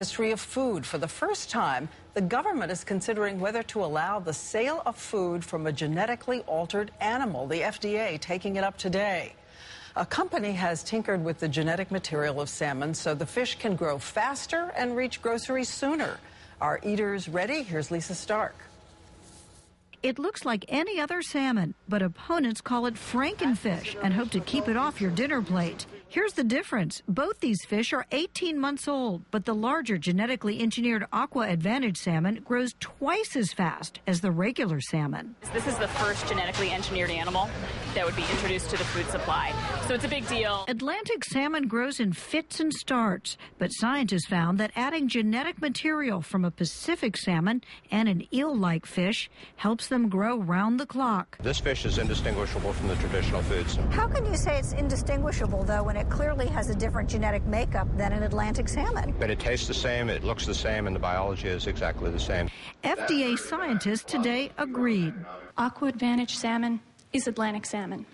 History of food. For the first time, the government is considering whether to allow the sale of food from a genetically altered animal, the FDA taking it up today. A company has tinkered with the genetic material of salmon so the fish can grow faster and reach groceries sooner. Are eaters ready? Here's Lisa Stark. It looks like any other salmon, but opponents call it frankenfish and hope to keep it off your dinner plate. Here's the difference. Both these fish are 18 months old, but the larger genetically engineered Aqua Advantage salmon grows twice as fast as the regular salmon. This is the first genetically engineered animal that would be introduced to the food supply, so it's a big deal. Atlantic salmon grows in fits and starts, but scientists found that adding genetic material from a Pacific salmon and an eel-like fish helps them grow round the clock. This fish is indistinguishable from the traditional foods. How can you say it's indistinguishable, though, when it clearly has a different genetic makeup than an Atlantic salmon? But it tastes the same, it looks the same, and the biology is exactly the same. FDA scientists today agreed. Aqua Advantage salmon is Atlantic salmon,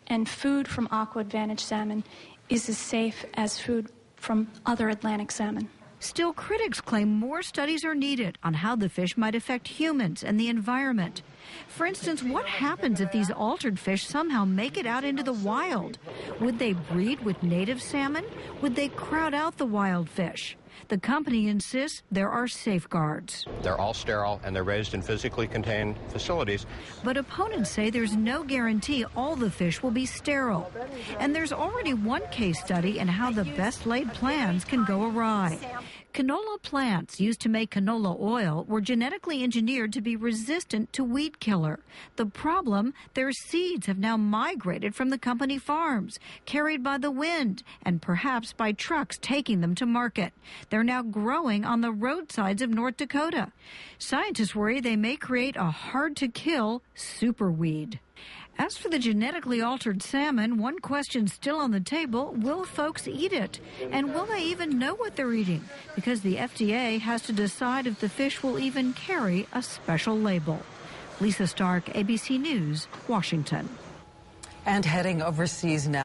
and food from Aqua Advantage salmon is as safe as food from other Atlantic salmon. Still, critics claim more studies are needed on how the fish might affect humans and the environment. For instance, what happens if these altered fish somehow make it out into the wild? Would they breed with native salmon? Would they crowd out the wild fish? The company insists there are safeguards. They're all sterile and they're raised in physically contained facilities. But opponents say there's no guarantee all the fish will be sterile. And there's already one case study in how the best laid plans can go awry. Canola plants used to make canola oil were genetically engineered to be resistant to weed killer. The problem, their seeds have now migrated from the company farms, carried by the wind, and perhaps by trucks taking them to market. They're now growing on the roadsides of North Dakota. Scientists worry they may create a hard-to-kill superweed. As for the genetically altered salmon, one question still on the table: will folks eat it? And will they even know what they're eating? Because the FDA has to decide if the fish will even carry a special label. Lisa Stark, ABC News, Washington. And heading overseas now.